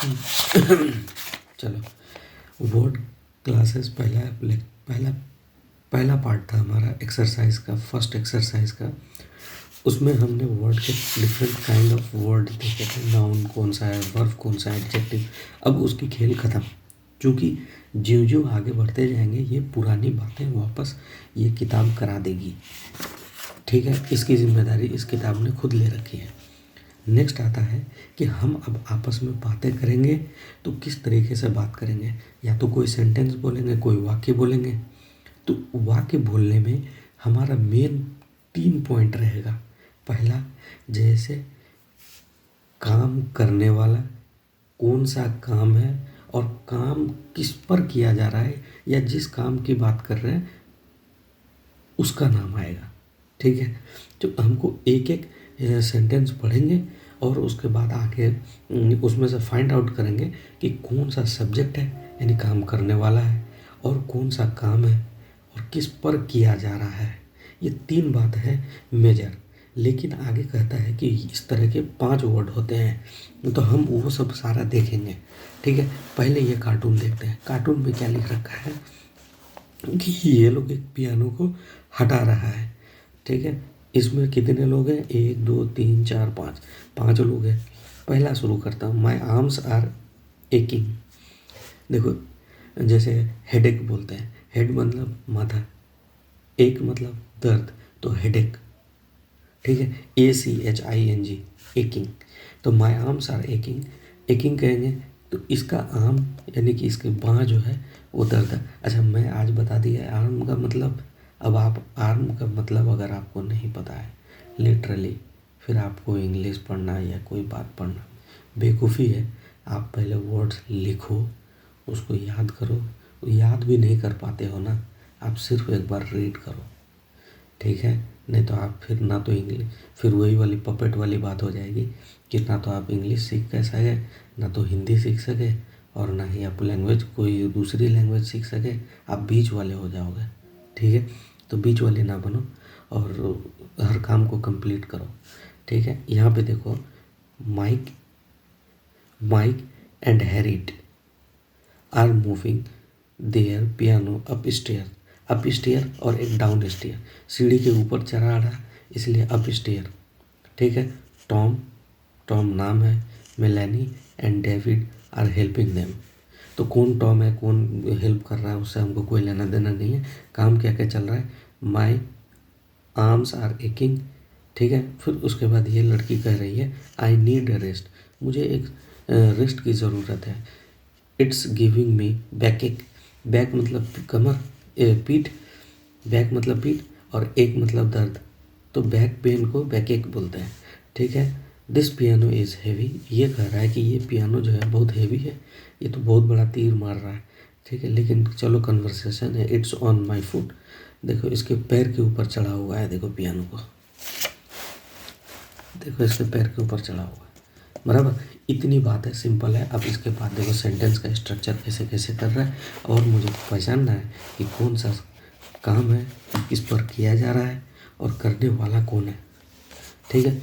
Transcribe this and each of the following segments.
चलो, word classes पहला पहला पार्ट था हमारा एक्सरसाइज का, फर्स्ट एक्सरसाइज का। उसमें हमने वर्ड के डिफरेंट काइंड ऑफ वर्ड देखे थे, नाउन कौन सा है, वर्ब कौन सा है, एडजेक्टिव। अब उसकी खेल ख़त्म, क्योंकि ज्यों ज्यों आगे बढ़ते जाएंगे ये पुरानी बातें वापस ये किताब करा देगी। ठीक है, इसकी जिम्मेदारी इस किताब ने खुद ले रखी है। नेक्स्ट आता है कि हम अब आपस में बातें करेंगे तो किस तरीके से बात करेंगे। या तो कोई सेंटेंस बोलेंगे, कोई वाक्य बोलेंगे। तो वाक्य बोलने में हमारा मेन 3 पॉइंट रहेगा। पहला, जैसे काम करने वाला, कौन सा काम है और काम किस पर किया जा रहा है, या जिस काम की बात कर रहे हैं उसका नाम आएगा। ठीक है, तो हमको एक एक सेंटेंस पढ़ेंगे और उसके बाद आगे उसमें से फाइंड आउट करेंगे कि कौन सा सब्जेक्ट है, यानी काम करने वाला है, और कौन सा काम है और किस पर किया जा रहा है। ये 3 बात है मेजर। लेकिन आगे कहता है कि इस तरह के 5 वर्ड होते हैं, तो हम वो सब सारा देखेंगे। ठीक है, पहले ये कार्टून देखते हैं। कार्टून में क्या लिख रखा है कि ये लोग एक पियानो को हटा रहा है। ठीक है, इसमें कितने लोग हैं, 1 2 3 4 5, 5 लोग हैं। पहला शुरू करता हूँ, माई आर्म्स आर एकिंग। देखो, जैसे हेडेक बोलते हैं, हेड मतलब माथा, एक मतलब दर्द, तो हेडेक। ठीक है, ACHING, एकिंग। तो माई आर्म्स आर एकिंग, एकिंग कहेंगे तो इसका आर्म यानी कि इसके बाँह जो है वो दर्द है। अच्छा, मैं आज बता दिया आर्म का मतलब। अब आप आर्म का मतलब अगर आपको नहीं पता है लिटरली, फिर आपको इंग्लिश पढ़ना या कोई बात पढ़ना बेवकूफ़ी है। आप पहले वर्ड्स लिखो, उसको याद करो। याद भी नहीं कर पाते हो ना, आप सिर्फ एक बार रीड करो। ठीक है, नहीं तो आप फिर ना तो इंग्लिश, फिर वही वाली पपेट वाली बात हो जाएगी कि ना तो आप इंग्लिश सीख कर सके, ना तो हिंदी सीख सके, और ना ही आप लैंग्वेज कोई दूसरी लैंग्वेज सीख सके। आप बीच वाले हो जाओगे। ठीक है, तो बीच वाले ना बनो और हर काम को कंप्लीट करो। ठीक है, यहाँ पे देखो, Mike Mike and Harriet are moving their piano upstair. Upstair और एक डाउन स्टेयर, सीढ़ी के ऊपर चढ़ा रहा इसलिए अप स्टेयर। ठीक है, टॉम, टॉम नाम है, Melanie and David are helping them. तो कौन टॉम है, कौन हेल्प कर रहा है, उससे हमको कोई लेना देना नहीं है। काम क्या क्या चल रहा है, माई आर्म्स आर एकिंग। ठीक है, फिर उसके बाद ये लड़की कह रही है आई नीड अ रेस्ट, मुझे एक रेस्ट की ज़रूरत है। इट्स गिविंग मी बैक एक, बैक मतलब कमर, पीठ, बैक मतलब पीठ, और एक मतलब दर्द, तो बैक पेन को बैक एक बोलते हैं। ठीक है, दिस पियानो इज़ हैवी, ये कह रहा है कि ये पियानो जो है बहुत हैवी है, ये तो बहुत बड़ा तीर मार रहा है। ठीक है, लेकिन चलो कन्वर्सेशन है। इट्स ऑन माई फुट, देखो इसके पैर के ऊपर चढ़ा हुआ है, देखो पियानो को, देखो इसके पैर के ऊपर चढ़ा हुआ है। बराबर, इतनी बात है, सिंपल है। अब इसके बाद देखो सेंटेंस का स्ट्रक्चर कैसे कैसे कर रहा है, और मुझे पहचानना है कि कौन सा काम है, किस पर किया जा रहा है, और करने वाला कौन है। ठीक है,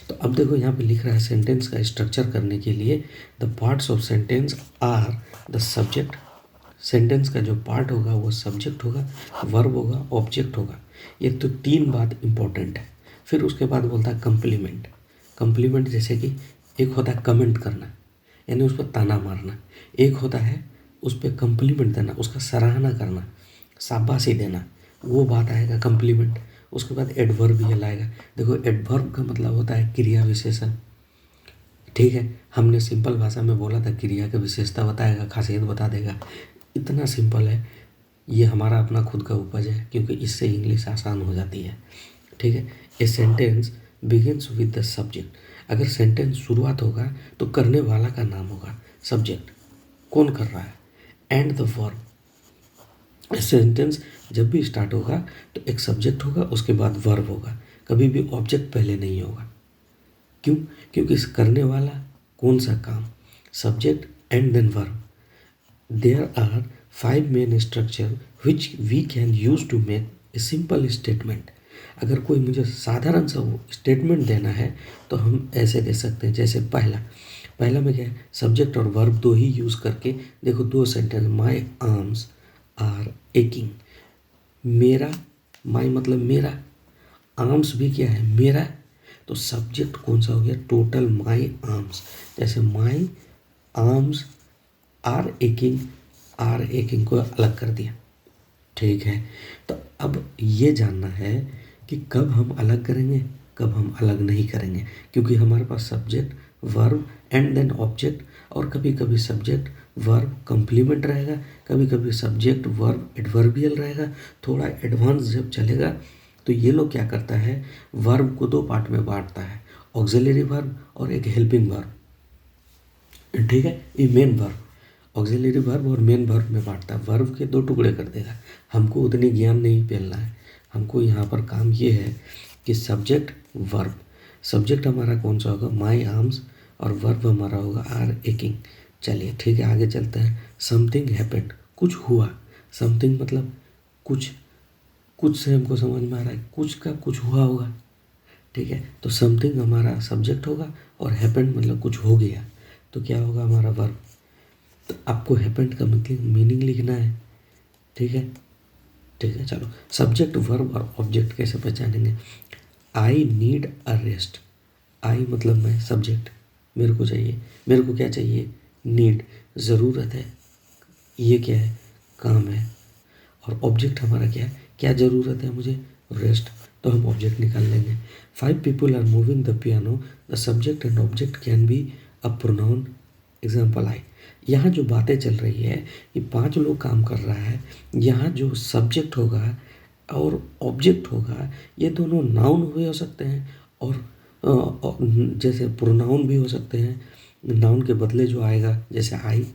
तो अब देखो यहाँ पे लिख रहा है सेंटेंस का स्ट्रक्चर करने के लिए the parts of sentence are the subject. Sentence का जो पार्ट होगा वो सब्जेक्ट होगा, वर्ब होगा, ऑब्जेक्ट होगा। ये तो 3 बात इंपॉर्टेंट है। फिर उसके बाद बोलता है कंप्लीमेंट। कंप्लीमेंट जैसे कि एक होता है कमेंट करना, यानी उस पर ताना मारना। एक होता है उस पर कंप्लीमेंट देना, उसका सराहना करना, शाबाशी देना, वो बात आएगा कंप्लीमेंट। उसके बाद एडवर्ब ये लाएगा। देखो, एडवर्ब का मतलब होता है क्रिया विशेषण। ठीक है, हमने सिंपल भाषा में बोला था क्रिया की विशेषता बताएगा, खासियत बता देगा। इतना सिंपल है, ये हमारा अपना खुद का उपज है, क्योंकि इससे इंग्लिश आसान हो जाती है। ठीक है, a sentence begins with the subject. अगर सेंटेंस शुरुआत होगा तो करने वाला का नाम होगा, सब्जेक्ट कौन कर रहा है, एंड द वर्ब। सेंटेंस जब भी स्टार्ट होगा तो एक सब्जेक्ट होगा, उसके बाद वर्ब होगा, कभी भी ऑब्जेक्ट पहले नहीं होगा। क्यों, क्योंकि इस करने वाला कौन सा काम, subject and then verb. There are 5 main structure which we can use to make a simple statement. अगर कोई मुझे साधारण सा स्टेटमेंट देना है तो हम ऐसे दे सकते हैं। जैसे पहला, पहला में क्या है, सब्जेक्ट और वर्ब दो ही यूज़ करके देखो दो sentence, my arms are aching. मेरा, माई मतलब मेरा, आर्म्स भी क्या है, मेरा, तो सब्जेक्ट कौन सा हो गया, टोटल माई आर्म्स। जैसे my arms are aching, are aching को अलग कर दिया, ठीक है। तो अब ये जानना है कि कब हम अलग करेंगे, कब हम अलग नहीं करेंगे, क्योंकि हमारे पास subject verb and then object, और कभी कभी सब्जेक्ट वर्ब कंप्लीमेंट रहेगा, कभी कभी सब्जेक्ट वर्ब एडवर्बियल रहेगा। थोड़ा एडवांस जब चलेगा तो ये लोग क्या करता है, वर्ब को दो पार्ट में बांटता है, ऑक्सिलरी वर्ब और एक हेल्पिंग वर्ब, ठीक है। ये मेन वर्ब, ऑक्सिलरी वर्ब और मेन वर्ब में बांटता है, वर्ब के दो टुकड़े कर देगा। हमको उतनी ज्ञान नहीं फैलना है, हमको यहाँ पर काम ये है कि सब्जेक्ट वर्ब, सब्जेक्ट हमारा कौन सा होगा, माई आर्म्स, और वर्ब हमारा होगा आर एकिंग। चलिए ठीक है, आगे चलते हैं। समथिंग हैपेंड, कुछ हुआ, समथिंग मतलब कुछ, कुछ से हमको समझ में आ रहा है कुछ का कुछ हुआ होगा, ठीक है। तो समथिंग हमारा सब्जेक्ट होगा और हैपेंड मतलब कुछ हो गया, तो क्या होगा हमारा वर्ब। तो आपको हैपेंड का मतलब मीनिंग लिखना है, ठीक है। ठीक है, चलो सब्जेक्ट वर्ब और ऑब्जेक्ट कैसे पहचानेंगे। आई नीड अ रेस्ट, आई मतलब मैं, सब्जेक्ट मेरे को चाहिए, मेरे को क्या चाहिए, नीड ज़रूरत है, ये क्या है, काम है, और ऑब्जेक्ट हमारा क्या है, क्या ज़रूरत है मुझे, रेस्ट, तो हम ऑब्जेक्ट निकाल लेंगे। 5 people are moving the piano, the subject and object can be a pronoun, example I. यहाँ जो बातें चल रही है कि 5 लोग काम कर रहा है, यहाँ जो सब्जेक्ट होगा और ऑब्जेक्ट होगा, ये दोनों नाउन हुए हो सकते हैं, और जैसे प्रोनाउन भी हो सकते हैं, नाउन के बदले जो आएगा जैसे आई,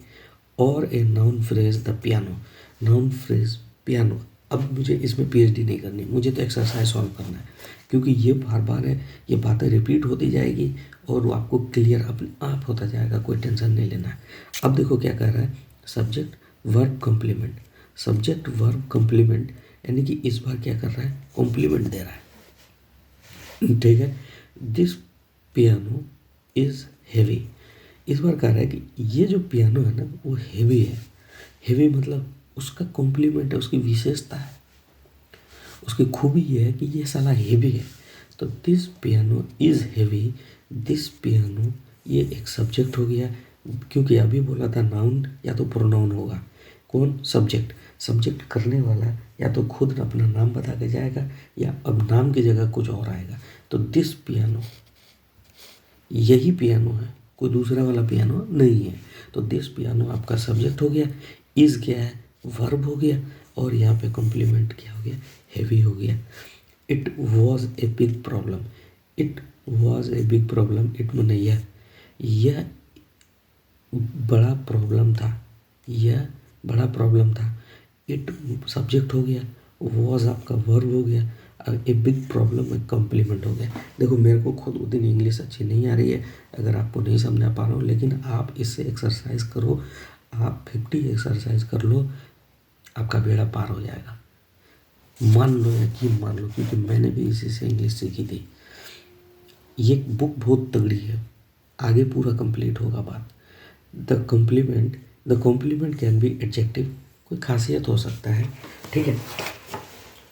और a noun phrase the piano, noun phrase piano. अब मुझे इसमें पीएचडी नहीं करनी, मुझे तो एक्सरसाइज सॉल्व करना है, क्योंकि ये बार बार है, ये बातें रिपीट होती जाएगी और वो आपको क्लियर अपने आप होता जाएगा, कोई टेंशन नहीं लेना है। अब देखो क्या कर रहा है, subject verb complement, subject verb complement, यानी कि इस बार क्या कर रहा है, कॉम्प्लीमेंट दे रहा है, ठीक है। दिस पियानो इज़ हेवी, इस बार कह रहा है कि ये जो पियानो है ना वो हेवी है, हेवी मतलब उसका कॉम्प्लीमेंट है, उसकी विशेषता है, उसकी खूबी ये है कि ये साला हेवी है। तो this piano is heavy, this piano ये एक सब्जेक्ट हो गया, क्योंकि अभी बोला था नाउन या तो प्रोनाउन होगा, कौन, सब्जेक्ट, सब्जेक्ट करने वाला या तो खुद अपना नाम बता के जाएगा या अब नाम की जगह कुछ और आएगा। तो दिस पियानो, यही पियानो है, कोई दूसरा वाला पियानो नहीं है। तो दिस पियानो आपका सब्जेक्ट हो गया, इज़ क्या है, वर्ब हो गया, और यहाँ पे कॉम्प्लीमेंट क्या हो गया, हेवी हो गया। It was a big problem, it was a big problem, it मैंने यह बड़ा प्रॉब्लम था, यह बड़ा प्रॉब्लम था। इट सब्जेक्ट हो गया, वॉज आपका वर्ब हो गया, ए बिग प्रॉब्लम एक कॉम्प्लीमेंट हो गया। देखो मेरे को खुद उतनी इंग्लिश अच्छी नहीं आ रही है, अगर आपको नहीं समझा पा रहा हूँ, लेकिन आप इससे एक्सरसाइज करो, आप 50 एक्सरसाइज कर लो, आपका बेड़ा पार हो जाएगा, मान लो, यकीन मान लो, क्योंकि मैंने भी इसी से इंग्लिश सीखी थी। ये बुक बहुत तगड़ी है, आगे पूरा कंप्लीट होगा बात। The complement can be adjective, कोई खासियत हो सकता है, ठीक है।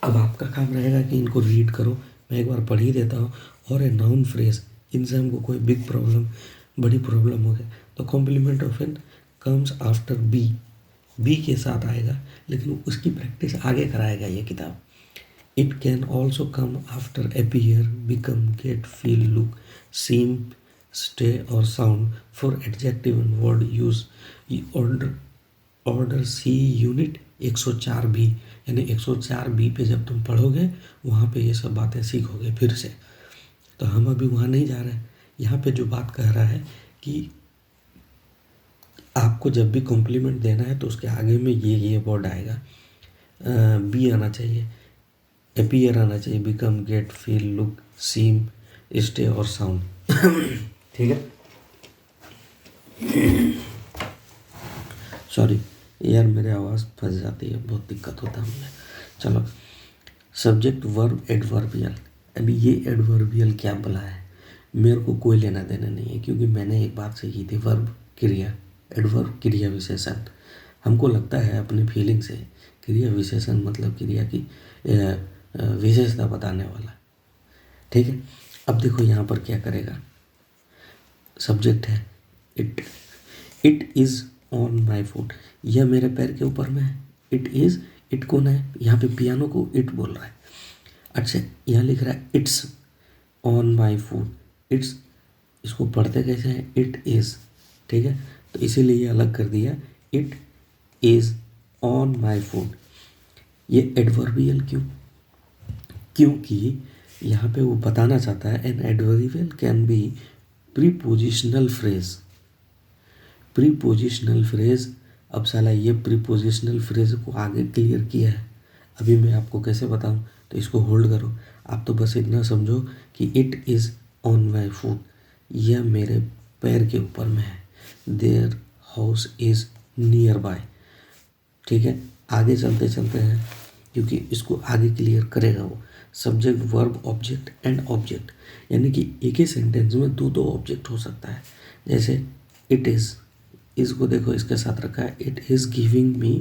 अब आपका काम रहेगा कि इनको रीड करो, मैं एक बार पढ़ ही देता हूँ। और ए नाउन फ्रेज, इनसे हमको कोई बिग प्रॉब्लम, बड़ी प्रॉब्लम हो गई, तो complement often comes after be, be के साथ आएगा, लेकिन उसकी प्रैक्टिस आगे कराएगा ये किताब। It can also come after appear, become, get, feel, look, seem, stay और sound for adjective and word use. Order see unit 104 B, यानी 104 बी पे जब तुम पढ़ोगे वहाँ पे ये सब बातें सीखोगे फिर से। तो हम अभी वहाँ नहीं जा रहे हैं, यहाँ पे जो बात कह रहा है कि आपको जब भी कॉम्प्लीमेंट देना है तो उसके आगे में ये वर्ड आएगा, बी आना चाहिए, अपीयर आना चाहिए, become, get, feel, look, seem, stay और साउंड, ठीक है। सॉरी यार, मेरी आवाज़ फंस जाती है, बहुत दिक्कत होता है मुझे। चलो, सब्जेक्ट वर्ब एडवर्बियल, अभी ये एडवर्बियल क्या बोला है, मेरे को कोई लेना देना नहीं है, क्योंकि मैंने एक बात सीखी थी, वर्ब क्रिया, एडवर्ब क्रिया विशेषण। हमको लगता है अपनी फीलिंग से क्रिया विशेषण मतलब क्रिया की विशेषता बताने वाला। ठीक है, अब देखो यहाँ पर क्या करेगा, सब्जेक्ट है it, it is on my foot, यह मेरे पैर के ऊपर में है। इट इज़, इट कौन है, यहाँ पे पियानो को इट बोल रहा है। अच्छा, यहाँ लिख रहा है it's on my foot, it's, इसको पढ़ते कैसे हैं, इट इज़। ठीक है, तो इसीलिए ये अलग कर दिया, it is on my foot. ये एडवर्बियल क्यों, क्योंकि यहाँ पे वो बताना चाहता है an adverbial can be prepositional phrase. Prepositional phrase, अब साला ये प्रीपोजिशनल फ्रेज को आगे क्लियर किया है, अभी मैं आपको कैसे बताऊँ, तो इसको होल्ड करो। आप तो बस इतना समझो कि it is on my foot, यह मेरे पैर के ऊपर में है। Their house is near by. ठीक है, आगे चलते चलते हैं, क्योंकि इसको आगे क्लियर करेगा वो। Subject verb object and object, यानी कि एक ही सेंटेंस में दो दो ऑब्जेक्ट हो सकता है। जैसे इट इज़, इसको देखो इसके साथ रखा है, it is giving me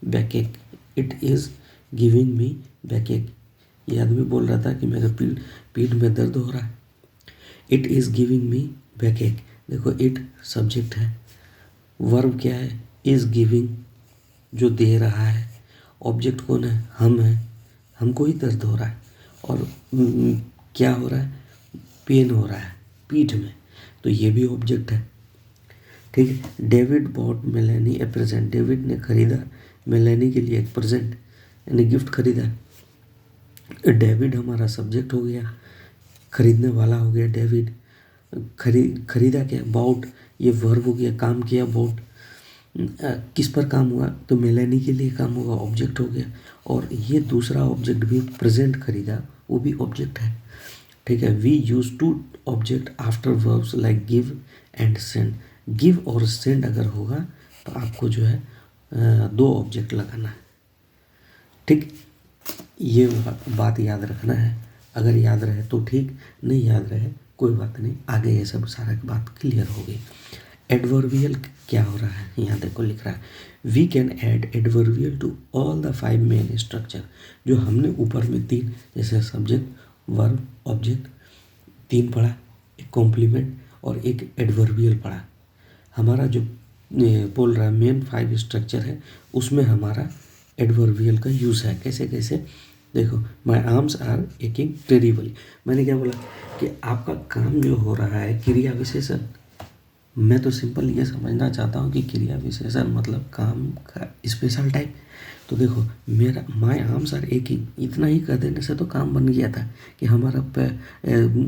back ache, it is giving me back ache. ये आदमी बोल रहा था कि मेरे पीठ में दर्द हो रहा है। It is giving me back एक, देखो इट सब्जेक्ट है, वर्ब क्या है, इज़ गिविंग जो दे रहा है, ऑब्जेक्ट कौन है, हम है, हमको ही दर्द हो रहा है। और क्या हो रहा है, पेन हो रहा है पीठ में, तो ये भी ऑब्जेक्ट है। ठीक है, डेविड बॉट मेलेनी ए प्रेजेंट, डेविड ने खरीदा मेलेनी के लिए एक प्रेजेंट यानी गिफ्ट खरीदा। डेविड हमारा सब्जेक्ट हो गया, खरीदने वाला हो गया डेविड। खरीदा क्या, बाउट, ये वर्ब हो गया, काम किया बाउट, किस पर काम हुआ, तो मेलेनी के लिए काम हुआ, ऑब्जेक्ट हो गया। और ये दूसरा ऑब्जेक्ट भी प्रेजेंट खरीदा, वो भी ऑब्जेक्ट है। ठीक है, we use to object after verbs like give and send. Give और सेंड अगर होगा तो आपको जो है दो ऑब्जेक्ट लगाना है। ठीक, ये बात याद रखना है, अगर याद रहे तो ठीक, नहीं याद रहे कोई बात नहीं, आगे ये सब सारा बात क्लियर हो गई। एडवर्बियल क्या हो रहा है, यहाँ देखो लिख रहा है, we can add adverbial to all the 5 main structure. जो हमने ऊपर में 3 जैसे सब्जेक्ट वर्ब ऑब्जेक्ट 3 पढ़ा, एक कॉम्प्लीमेंट और एक एडवर्बियल पढ़ा। हमारा जो बोल रहा है मेन 5 स्ट्रक्चर है, उसमें हमारा एडवर्बियल का यूज़ है। कैसे कैसे देखो, my arms are aching terribly, मैंने क्या बोला कि आपका काम जो हो रहा है क्रिया विशेषण, मैं तो सिंपल ये समझना चाहता हूँ कि क्रिया विशेषण मतलब काम का स्पेशल टाइप। तो देखो मेरा माई आर्म्स आर एकिंग, इतना ही कर देने से तो काम बन गया था कि हमारा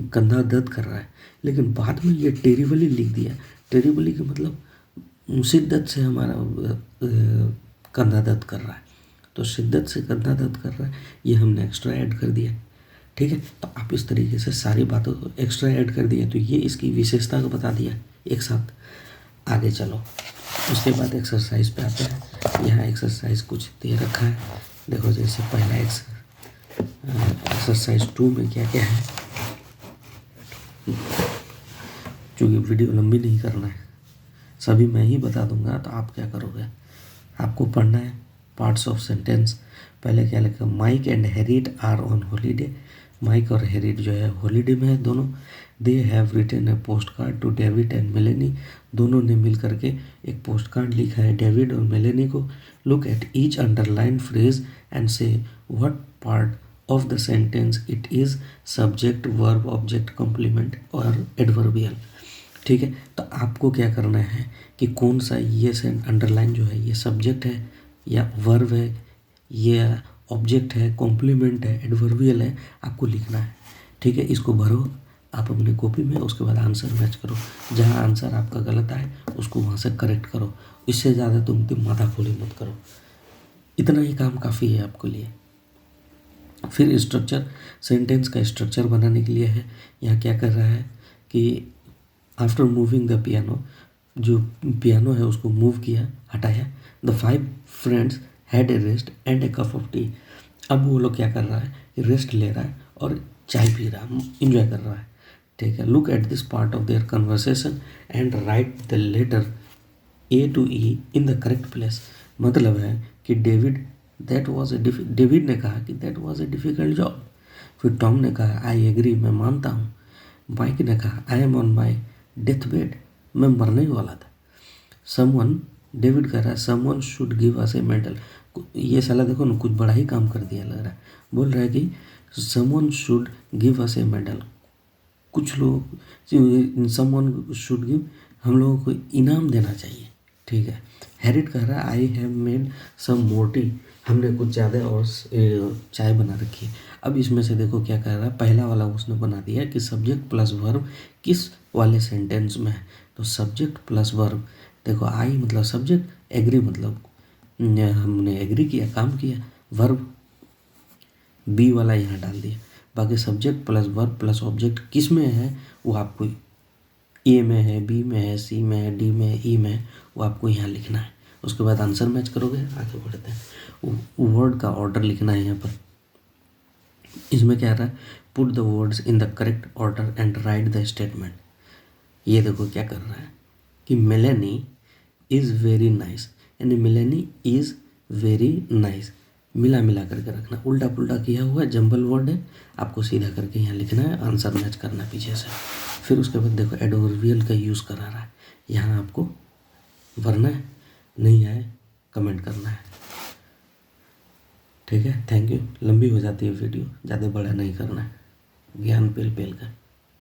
कंधा दर्द कर रहा है, लेकिन बाद में ये टेरिबली लिख दिया। टेरिबली का मतलब शिद्दत से हमारा कंधा दर्द कर रहा है, तो शिद्दत से कंधा दर्द कर रहा है, ये हमने एक्स्ट्रा ऐड कर दिया। ठीक है, तो आप इस तरीके से सारी बातों को एक्स्ट्रा ऐड कर दिया, तो ये इसकी विशेषता को बता दिया एक साथ। आगे चलो, उसके बाद एक्सरसाइज पे आते हैं। यहाँ एक्सरसाइज कुछ दे रखा है, देखो जैसे पहला एक्सरसाइज 2 में क्या क्या है, क्योंकि वीडियो लंबी नहीं करना है, सभी मैं ही बता दूंगा, तो आप क्या करोगे, आपको पढ़ना है पार्ट्स ऑफ सेंटेंस। पहले क्या लिखा, Mike and Harriet are on holiday, Mike और हैरिट जो है हॉलीडे में है दोनों। They have written a post card to David and Melanie, दोनों ने मिल करके एक पोस्ट कार्ड लिखा है डेविड और मेलेनी को। Look at each underline phrase and say what part of the sentence it is, subject verb object complement और adverbial. ठीक है, तो आपको क्या करना है कि कौन सा ये अंडरलाइन जो है ये सब्जेक्ट है या वर्ब है, ये ऑब्जेक्ट है, कॉम्प्लीमेंट है, एडवर्बियल है, आपको लिखना है। ठीक है, इसको भरो आप अपनी कॉपी में, उसके बाद आंसर मैच करो, जहाँ आंसर आपका गलत आए उसको वहाँ से करेक्ट करो, इससे ज़्यादा तुम माथाखोली मत करो, इतना ही काम काफ़ी है आपके लिए। फिर स्ट्रक्चर, सेंटेंस का स्ट्रक्चर बनाने के लिए है, यहाँ क्या कर रहा है कि आफ्टर मूविंग द पियानो, जो पियानो है उसको मूव किया, हटाया। The 5 friends had a rest and A cup of T, अब वो लोग क्या कर रहा है, रेस्ट ले रहा है और चाय पी रहा है, इंजॉय कर रहा है। ठीक है, look at this part of their conversation and write the letter A to E in the correct place. मतलब है कि डेविड ने कहा कि that was a difficult job. फिर टॉम ने कहा आई एग्री, मैं मानता हूँ। माइक ने कहा I am on my death bed, मैं मरने ही वाला था। समवन, डेविड कह रहा है someone should give us A medal. ये साला देखो ना, कुछ बड़ा ही काम कर दिया लग रहा है। बोल रहा है कि someone should give us A medal, कुछ लोग समवन शुड गिव, हम लोगों को इनाम देना चाहिए। ठीक है। हैरिट कह रहा है I have made some more tea, हमने कुछ ज़्यादा और चाय बना रखी है। अब इसमें से देखो क्या कह रहा है, पहला वाला उसने बना दिया कि सब्जेक्ट प्लस वर्ब किस वाले सेंटेंस में है। तो सब्जेक्ट प्लस वर्ब, देखो आई मतलब सब्जेक्ट, एग्री मतलब हमने एग्री किया, काम किया, वर्ब बी वाला यहाँ डाल दिया। बाकी subject plus verb plus object किस में है वो आपको ए में है, बी में है, सी में है, डी में है, ई में है, वो आपको यहाँ लिखना है। उसके बाद आंसर मैच करोगे, आगे बढ़ते हैं। वर्ड का ऑर्डर लिखना है यहाँ पर। इसमें क्या रहा है, put the words in the correct order and write the statement. ये देखो क्या कर रहा है कि मेलेनी इज़ वेरी नाइस, यानी मेलेनी इज़ वेरी नाइस, मिला मिला करके रखना। उल्टा पुल्टा किया हुआ जंबल वर्ड है, आपको सीधा करके यहाँ लिखना है, आंसर मैच करना है पीछे से। फिर उसके बाद देखो एडवर्बियल का यूज़ करा रहा है, यहाँ आपको भरना है, नहीं आए कमेंट करना है। ठीक है, थैंक यू। लंबी हो जाती है वीडियो, ज़्यादा बड़ा नहीं करना है, ज्ञान पेल पेल का।